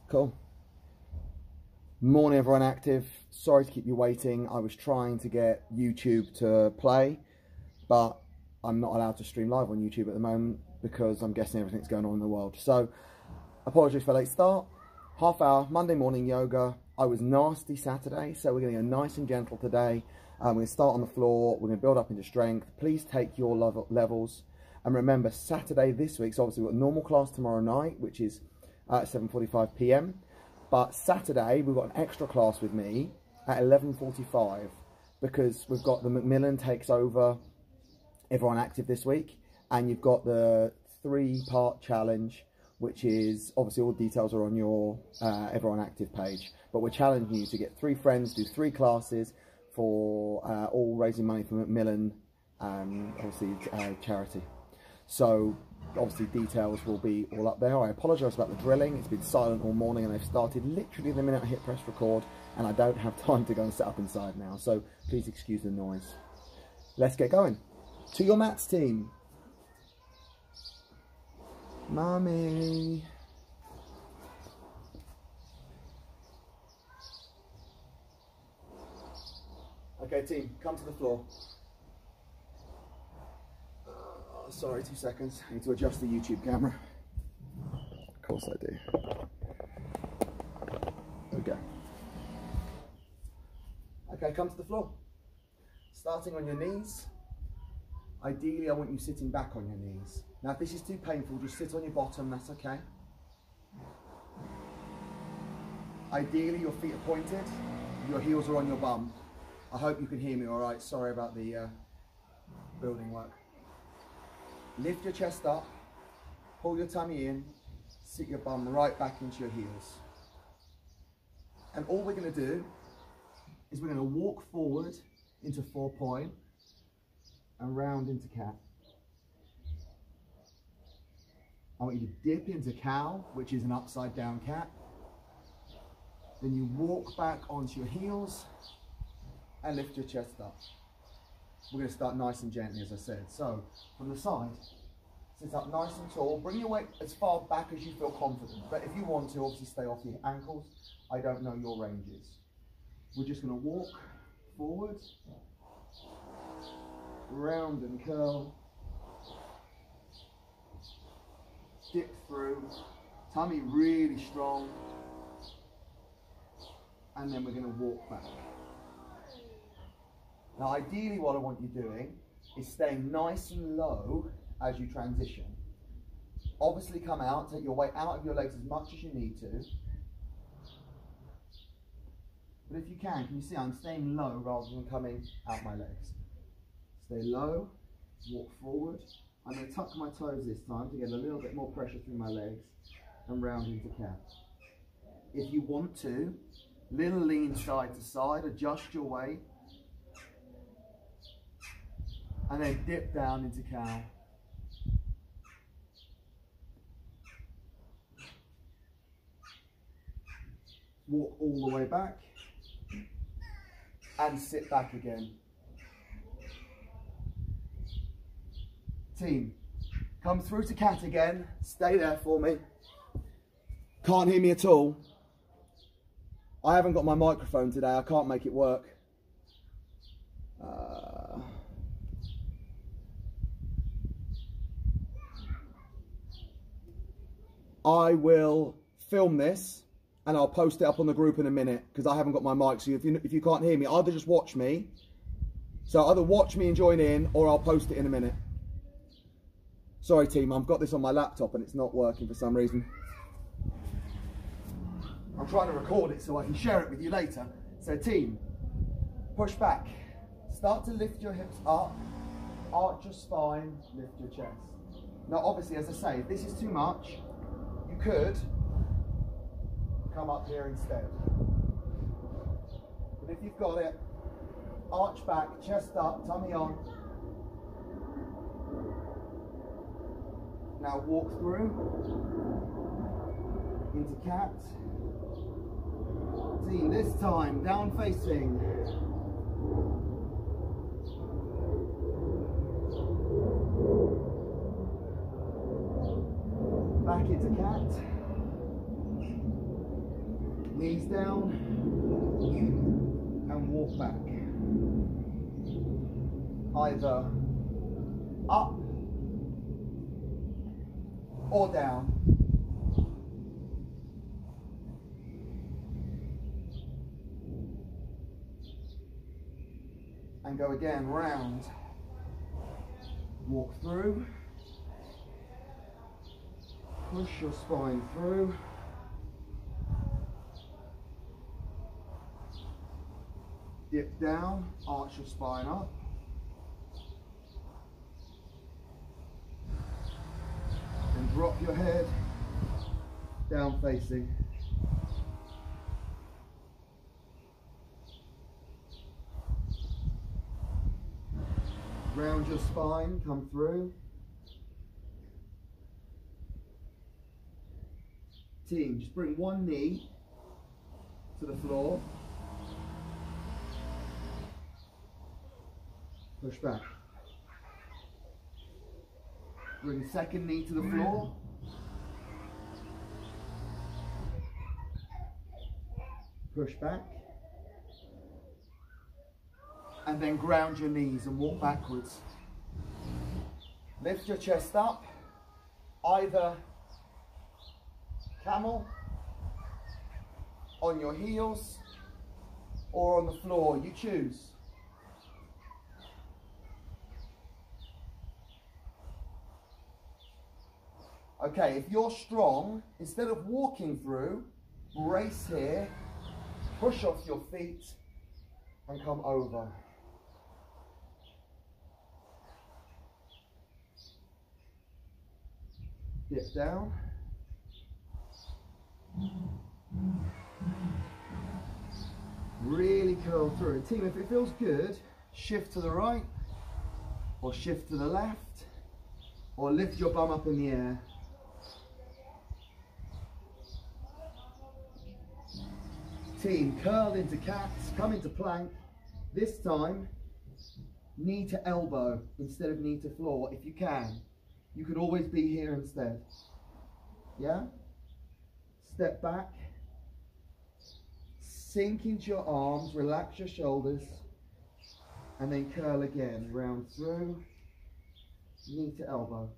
Cool. Morning everyone active. Sorry to keep you waiting. I was trying to get YouTube to play, but I'm not allowed to stream live on YouTube at the moment because I'm guessing everything's going on in the world. So apologies for a late start. Half hour, Monday morning yoga. I was nasty Saturday, so we're going to go nice and gentle today. We're going to start on the floor. We're going to build up into strength. Please take your levels. And remember, Saturday this week, so obviously we've got normal class tomorrow night, which is at 7:45 p.m. But Saturday, we've got an extra class with me at 11:45 because we've got the Macmillan takes over Everyone Active this week. And you've got the 3-part challenge, which is, obviously all the details are on your Everyone Active page. But we're challenging you to get 3 friends, do 3 classes for all raising money for Macmillan, obviously charity. So obviously details will be all up there. I apologise about the drilling. It's been silent all morning and they've started literally the minute I hit press record, and I don't have time to go and set up inside now. So please excuse the noise. Let's get going. To your mats, team. Mummy. Okay, team, come to the floor. Sorry, 2 seconds. I need to adjust the YouTube camera. Of course I do. Okay. Okay, come to the floor. Starting on your knees. Ideally, I want you sitting back on your knees. Now, if this is too painful, just sit on your bottom, that's okay. Ideally, your feet are pointed, your heels are on your bum. I hope you can hear me all right. Sorry about the building work. Lift your chest up, pull your tummy in, sit your bum right back into your heels. And all we're going to do is we're going to walk forward into 4-point and round into cat. I want you to dip into cow, which is an upside down cat. Then you walk back onto your heels and lift your chest up. We're going to start nice and gently, as I said. So, from the side, sit up nice and tall. Bring your weight as far back as you feel confident. But if you want to, obviously stay off your ankles. I don't know your ranges. We're just going to walk forward, round and curl, dip through, tummy really strong, and then we're going to walk back. Now ideally what I want you doing is staying nice and low as you transition. Obviously come out, take your weight out of your legs as much as you need to. But if you can you see I'm staying low rather than coming out my legs. Stay low, walk forward. I'm going to tuck my toes this time to get a little bit more pressure through my legs and round into cat. If you want to, little lean side to side, adjust your weight. And then dip down into cow. Walk all the way back. And sit back again. Team, come through to cat again. Stay there for me. Can't hear me at all. I haven't got my microphone today. I can't make it work. I will film this and I'll post it up on the group in a minute because I haven't got my mic. So if you can't hear me, either just watch me. So either watch me and join in, or I'll post it in a minute. Sorry team, I've got this on my laptop and it's not working for some reason. I'm trying to record it so I can share it with you later. So team, push back. Start to lift your hips up, arch your spine, lift your chest. Now obviously, as I say, if this is too much, you could come up here instead. But if you've got it, arch back, chest up, tummy on. Now walk through into cat. Team, this time down facing. Back into cat. Knees down and walk back. Either up or down. And go again, round. Walk through. Push your spine through. Dip down, arch your spine up. And drop your head down facing. Round your spine, come through. Team, just bring one knee to the floor. Push back. Bring the second knee to the floor. Push back. And then ground your knees and walk backwards. Lift your chest up, either camel, on your heels, or on the floor, you choose. Okay, if you're strong, instead of walking through, brace here, push off your feet, and come over. Dip down. Really curl through. Team, if it feels good, shift to the right, or shift to the left, or lift your bum up in the air. Team, curl into cats, come into plank. This time, knee to elbow instead of knee to floor, if you can. You could always be here instead. Yeah? Step back. Sink into your arms, relax your shoulders, and then curl again. Round through, knee to elbow.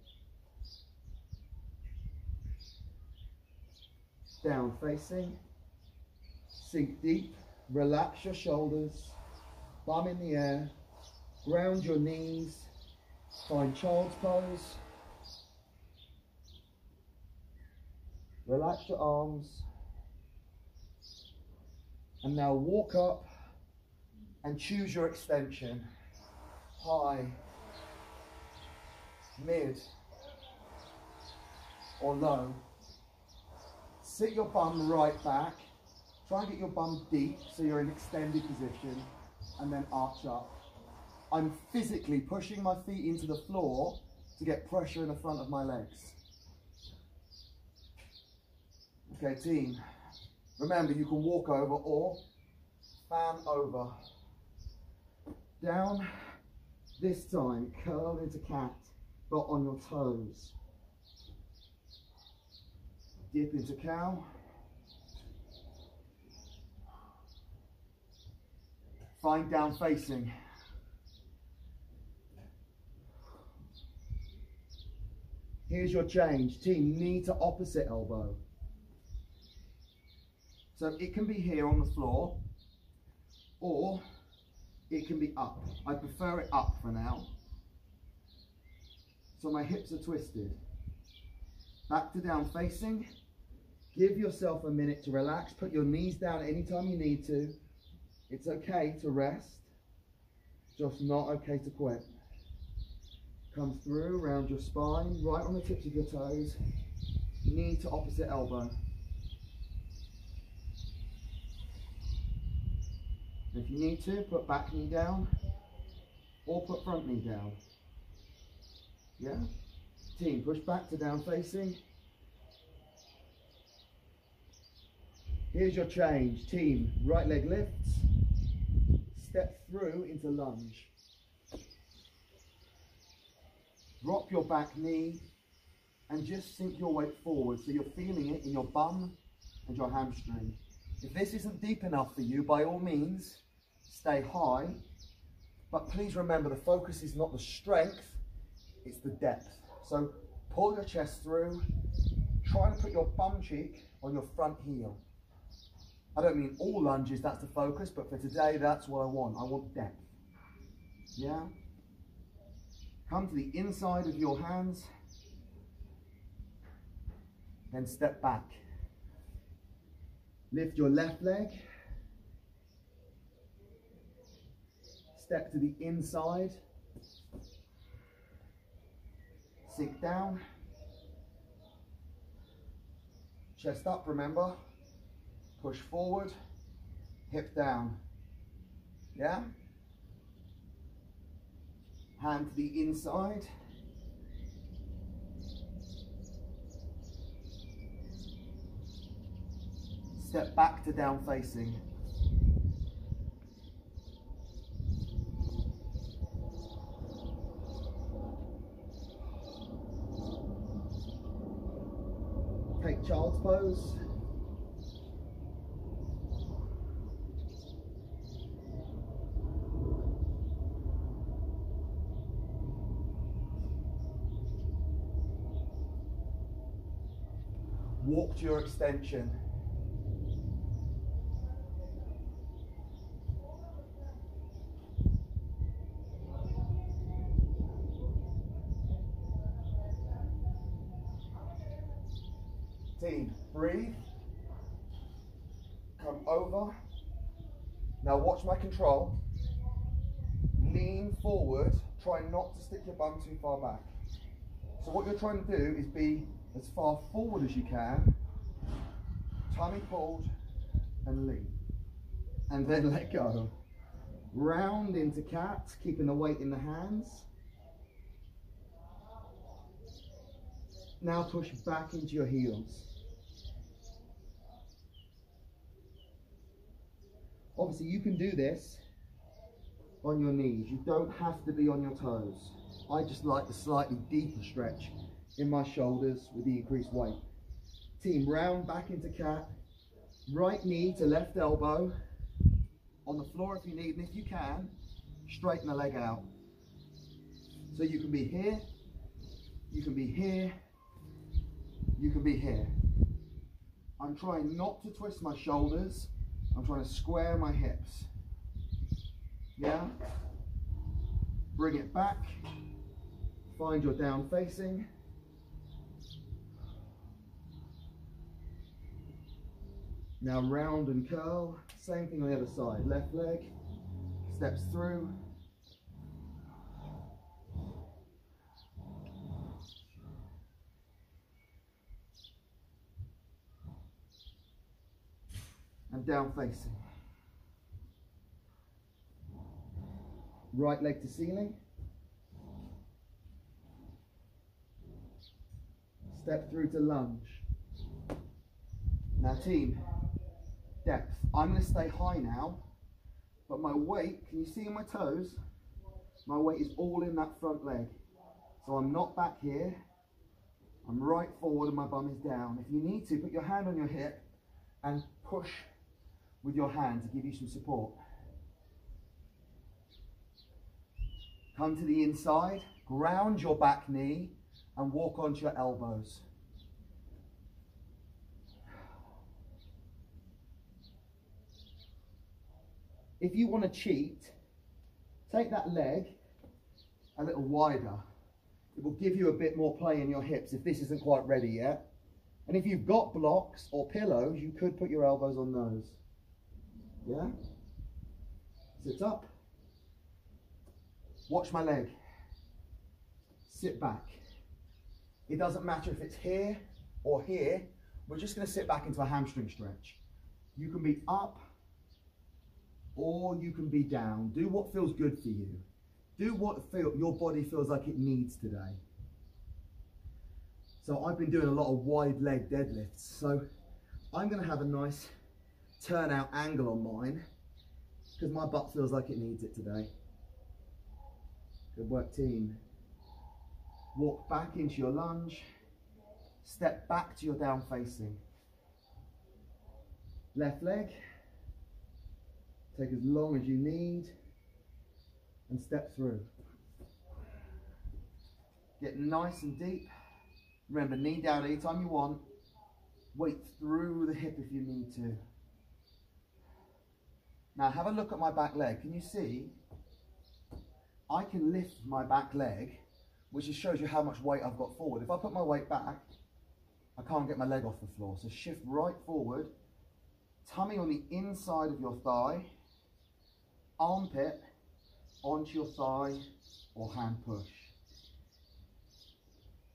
Down facing. Sink deep, relax your shoulders, bum in the air, ground your knees, find child's pose. Relax your arms. And now walk up and choose your extension. High, mid, or low. Sit your bum right back. Try and get your bum deep so you're in extended position, and then arch up. I'm physically pushing my feet into the floor to get pressure in the front of my legs. Okay, team. Remember, you can walk over or fan over. Down. This time, curl into cat, but on your toes. Dip into cow. Find down facing. Here's your change. Team, knee to opposite elbow. So it can be here on the floor, or it can be up. I prefer it up for now. So my hips are twisted. Back to down facing. Give yourself a minute to relax. Put your knees down anytime you need to. It's okay to rest, just not okay to quit. Come through, round your spine, right on the tips of your toes, knee to opposite elbow. If you need to, put back knee down, or put front knee down. Yeah? Team, push back to down facing. Here's your change. Team, right leg lifts. Step through into lunge. Drop your back knee and just sink your weight forward so you're feeling it in your bum and your hamstring. If this isn't deep enough for you, by all means, stay high. But please remember, the focus is not the strength, it's the depth. So pull your chest through, try and put your bum cheek on your front heel. I don't mean all lunges, that's the focus, but for today, that's what I want. I want depth. Yeah? Come to the inside of your hands, then step back. Lift your left leg. Step to the inside. Sink down. Chest up, remember. Push forward. Hip down. Yeah? Hand to the inside. Step back to down facing. Take child's pose. Walk to your extension. Team, breathe. Come over. Now watch my control. Lean forward. Try not to stick your bum too far back. So what you're trying to do is be as far forward as you can, tummy pulled, and lean. And then let go. Round into cat, keeping the weight in the hands. Now push back into your heels. Obviously you can do this on your knees. You don't have to be on your toes. I just like the slightly deeper stretch in my shoulders with the increased weight. Team, round back into cat. Right knee to left elbow. On the floor if you need, and if you can, straighten the leg out. So you can be here, you can be here, you can be here. I'm trying not to twist my shoulders. I'm trying to square my hips. Yeah? Bring it back. Find your down facing. Now round and curl. Same thing on the other side. Left leg steps through. And down facing. Right leg to ceiling. Step through to lunge. Now team, depth. I'm going to stay high now, but my weight, can you see on my toes? My weight is all in that front leg. So I'm not back here. I'm right forward and my bum is down. If you need to, put your hand on your hip and push with your hand to give you some support. Come to the inside, ground your back knee and walk onto your elbows. If you want to cheat, take that leg a little wider. It will give you a bit more play in your hips if this isn't quite ready yet. And if you've got blocks or pillows, you could put your elbows on those. Yeah? Sit up. Watch my leg. Sit back. It doesn't matter if it's here or here. We're just going to sit back into a hamstring stretch. You can be up or you can be down. Do what feels good for you. Do what your body feels like it needs today. So I've been doing a lot of wide leg deadlifts. So I'm going to have a nice turnout angle on mine because my butt feels like it needs it today. Good work, team. Walk back into your lunge. Step back to your down facing. Left leg. Take as long as you need and step through. Get nice and deep. Remember, knee down anytime you want. Weight through the hip if you need to. Now have a look at my back leg. Can you see? I can lift my back leg, which just shows you how much weight I've got forward. If I put my weight back, I can't get my leg off the floor. So shift right forward, tummy on the inside of your thigh, armpit onto your thigh or hand push.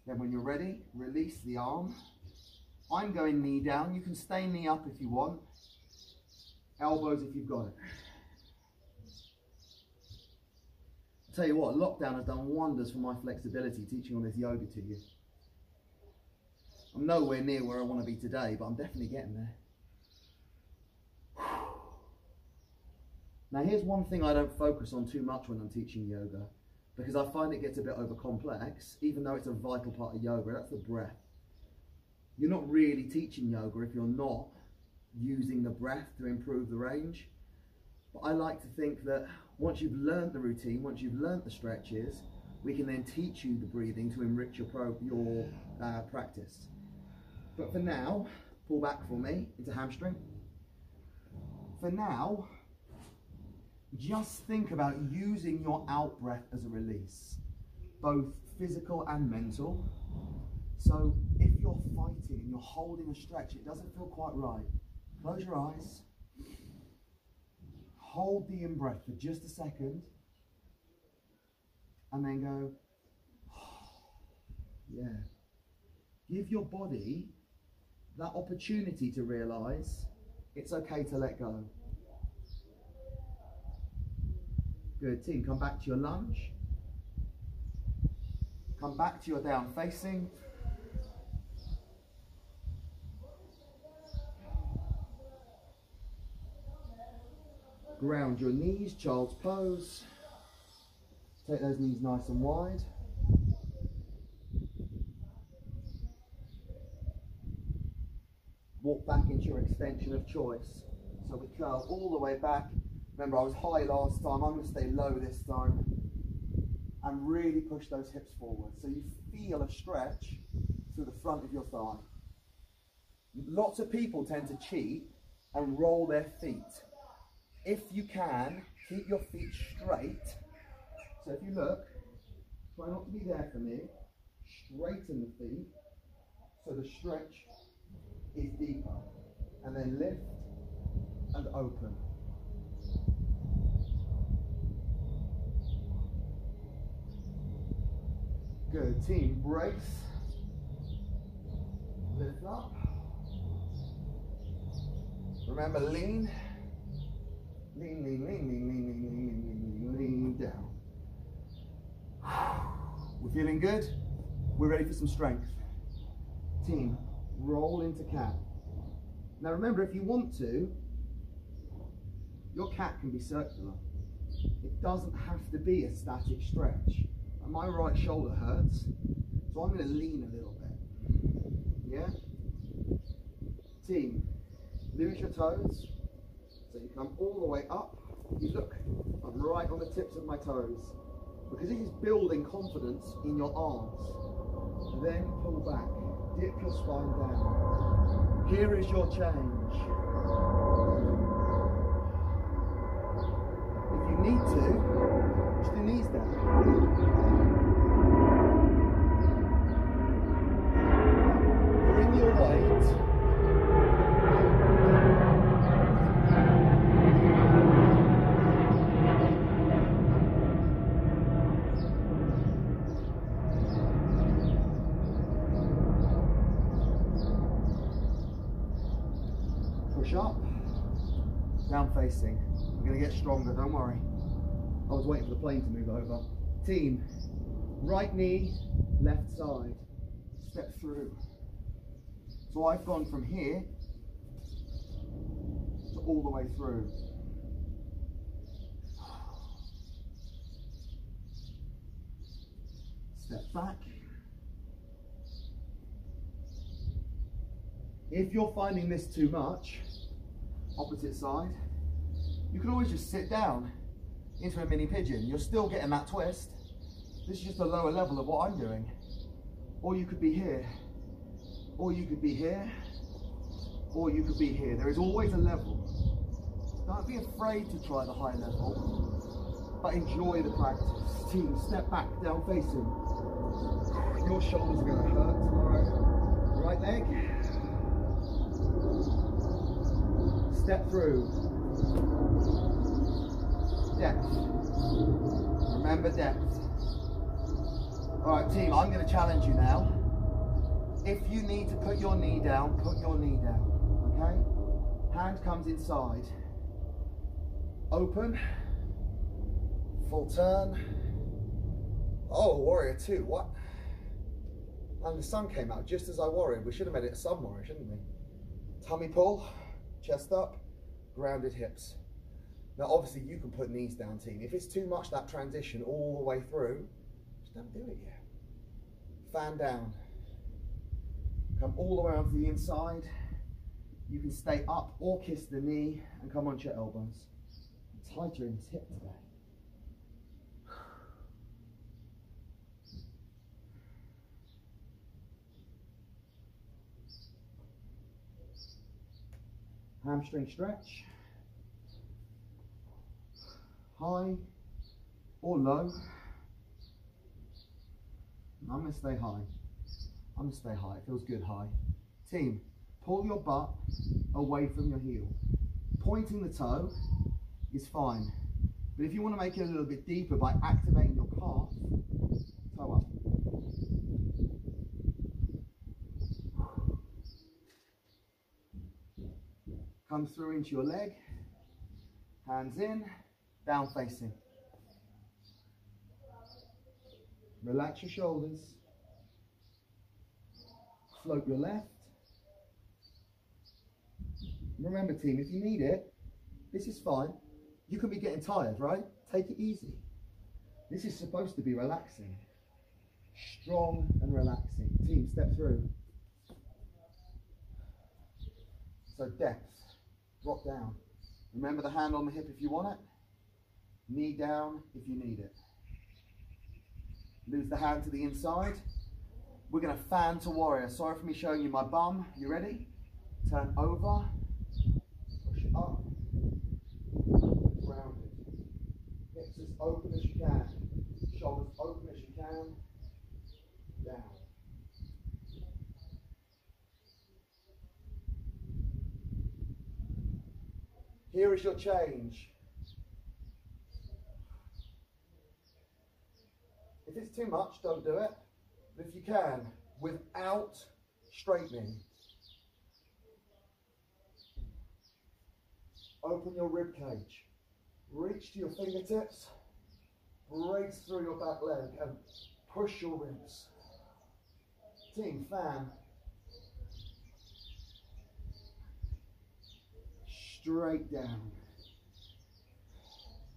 Then when you're ready, release the arm. I'm going knee down. You can stay knee up if you want. Elbows if you've got it. I'll tell you what, lockdown has done wonders for my flexibility teaching all this yoga to you. I'm nowhere near where I want to be today, but I'm definitely getting there. Now here's one thing I don't focus on too much when I'm teaching yoga, because I find it gets a bit over complex, even though it's a vital part of yoga. That's the breath. You're not really teaching yoga if you're not using the breath to improve the range. But I like to think that once you've learned the routine, once you've learned the stretches, we can then teach you the breathing to enrich your practice. But for now, pull back for me into hamstring. For now, just think about using your out breath as a release, both physical and mental. So if you're fighting and you're holding a stretch, it doesn't feel quite right. Close your eyes. Hold the in-breath for just a second. And then go, yeah. Give your body that opportunity to realize it's okay to let go. Good, team. Come back to your lunge. Come back to your down facing. Ground your knees, child's pose. Take those knees nice and wide. Walk back into your extension of choice. So we curl all the way back. Remember, I was high last time. I'm going to stay low this time. And really push those hips forward. So you feel a stretch through the front of your thigh. Lots of people tend to cheat and roll their feet. If you can, keep your feet straight. So if you look, try not to be there for me. Straighten the feet so the stretch is deeper. And then lift and open. Good, team, brace. Lift up. Remember, lean. Lean, lean, lean, lean, lean, lean, lean, lean, lean, lean down. We're feeling good? We're ready for some strength. Team, roll into cat. Now remember, if you want to, your cat can be circular. It doesn't have to be a static stretch. My right shoulder hurts, so I'm going to lean a little bit. Yeah? Team, lose your toes. So you come all the way up. You look, I'm right on the tips of my toes. Because this is building confidence in your arms. Then pull back. Dip your spine down. Here is your change. If you need to, push the knees down. Bring your weight. Push up, down facing. We're going to get stronger, don't worry. I was waiting for the plane to move over. Team, right knee, left side. Step through. So I've gone from here to all the way through. Step back. If you're finding this too much, Opposite side. You can always just sit down into a mini pigeon. You're still getting that twist. This is just a lower level of what I'm doing. Or you could be here, or you could be here, or you could be here. There is always a level. Don't be afraid to try the high level, but enjoy the practice. Team, step back, down facing. Your shoulders are going to hurt tomorrow. Right leg. Step through. Depth. Remember depth. All right, team, I'm going to challenge you now. If you need to put your knee down, put your knee down, okay? Hand comes inside. Open. Full turn. Oh, warrior two, what? And the sun came out just as I warriored. We should have made it a sun warrior, shouldn't we? Tummy pull, chest up, grounded hips. Now, obviously, you can put knees down, team. If it's too much, that transition all the way through, just don't do it yet. Fan down. Come all the way onto the inside. You can stay up or kiss the knee and come onto your elbows. Tighter in this hip today. Hamstring stretch. High or low. I'm going to stay high. I'm going to stay high. It feels good high. Team, pull your butt away from your heel. Pointing the toe is fine. But if you want to make it a little bit deeper by activating your calf, toe up. Come through into your leg. Hands in, down facing. Relax your shoulders. Float your left. Remember, team, if you need it, this is fine. You can be getting tired, right? Take it easy. This is supposed to be relaxing. Strong and relaxing. Team, step through. So depth. Drop down. Remember the hand on the hip if you want it. Knee down if you need it. Lose the hand to the inside. We're going to fan to warrior. Sorry for me showing you my bum. You ready? Turn over. Push it up. Grounded. Hips as open as you can. Shoulders open as you can. Down. Here is your change. If it's too much, don't do it. But if you can, without straightening, open your rib cage. Reach to your fingertips, brace through your back leg and push your ribs. Team, fan. Straight down.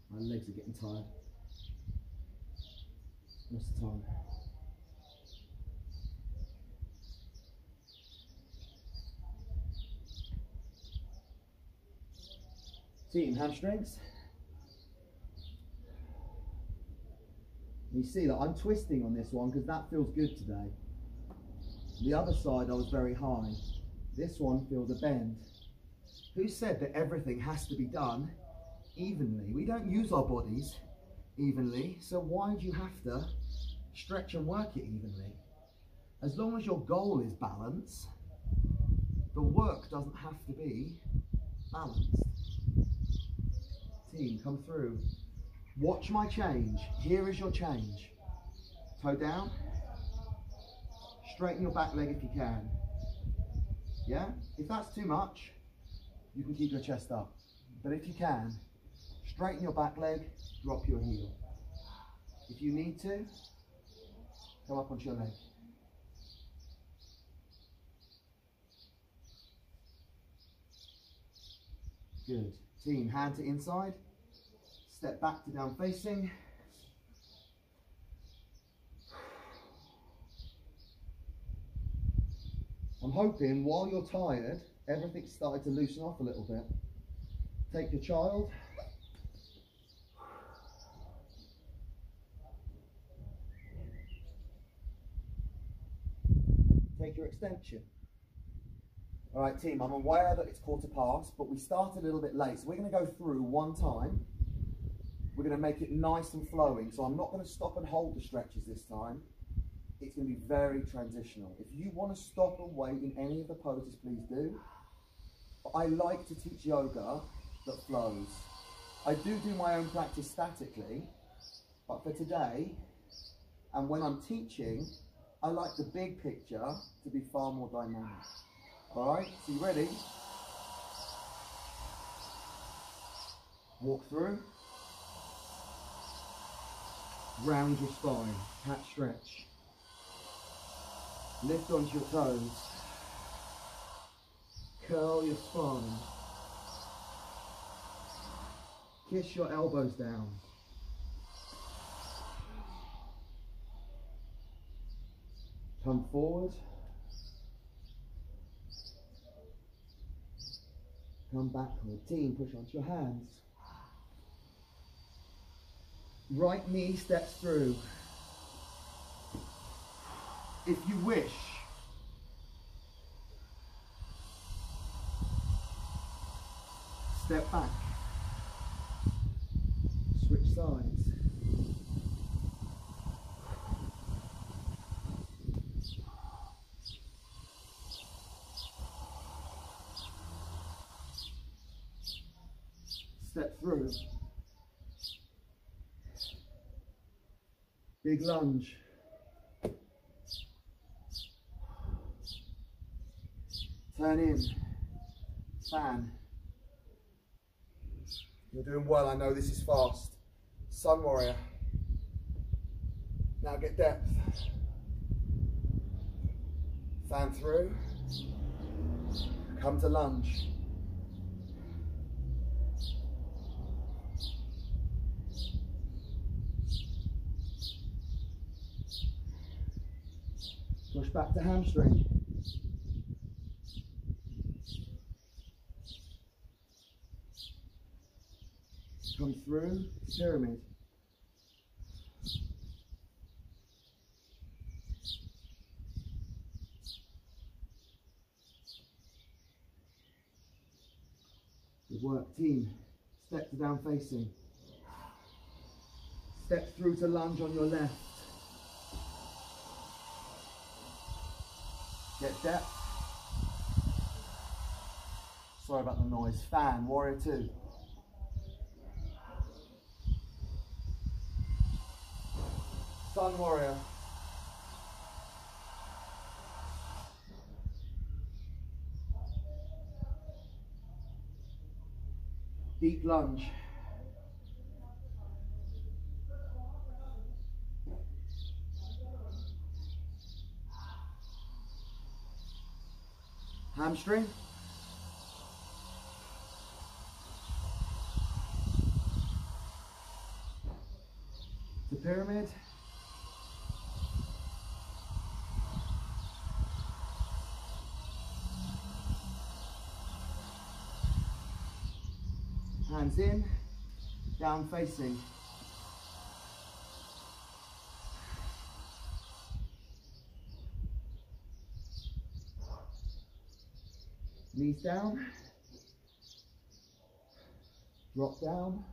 My legs are getting tired. What's the time? Team, hamstrings. You see that I'm twisting on this one because that feels good today. The other side I was very high. This one feels a bend. Who said that everything has to be done evenly? We don't use our bodies evenly, so why do you have to stretch and work it evenly? As long as your goal is balance, the work doesn't have to be balanced. Team, come through. Watch my change. Here is your change. Toe down. Straighten your back leg if you can. Yeah? If that's too much, you can keep your chest up. But if you can, straighten your back leg, drop your heel. If you need to, come up onto your leg. Good. Team, hand to inside. Step back to down facing. I'm hoping while you're tired, everything's started to loosen off a little bit. Take your child. Take your extension. All right, team, I'm aware that it's 1:15, but we started a little bit late, so we're going to go through one time. We're going to make it nice and flowing, so I'm not going to stop and hold the stretches this time. It's going to be very transitional. If you want to stop and wait in any of the poses, please do. But I like to teach yoga that flows. I do my own practice statically, but for today, and when I'm teaching, I like the big picture to be far more dynamic. All right, so you ready? Walk through. Round your spine, cat stretch. Lift onto your toes. Curl your spine. Kiss your elbows down. Come forward. Come backward. Team, push onto your hands. Right knee steps through. If you wish, step back. Switch sides. Step through. Big lunge. Turn in. Fan. You're doing well, I know this is fast. Sun warrior. Now get depth. Fan through. Come to lunge. Push back to hamstring. Come through, pyramid. Good work, team. Step to down facing. Step through to lunge on your left. Get depth. Sorry about the noise. Fan, warrior two. Sun warrior. Deep lunge. Hamstring. The pyramid. Hands in, down facing. Knees down, drop down.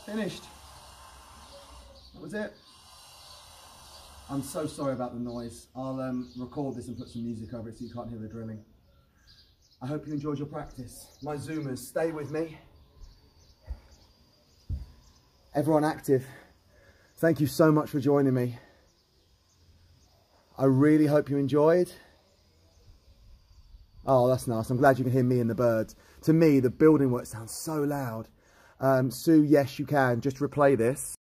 Finished. That was it. I'm so sorry about the noise. I'll record this and put some music over it so you can't hear the drilling. I hope you enjoyed your practice. My Zoomers, stay with me. Everyone active, thank you so much for joining me. I really hope you enjoyed. Oh, that's nice. I'm glad you can hear me and the birds. To me, the building work sounds so loud. Sue, yes, you can. Just replay this.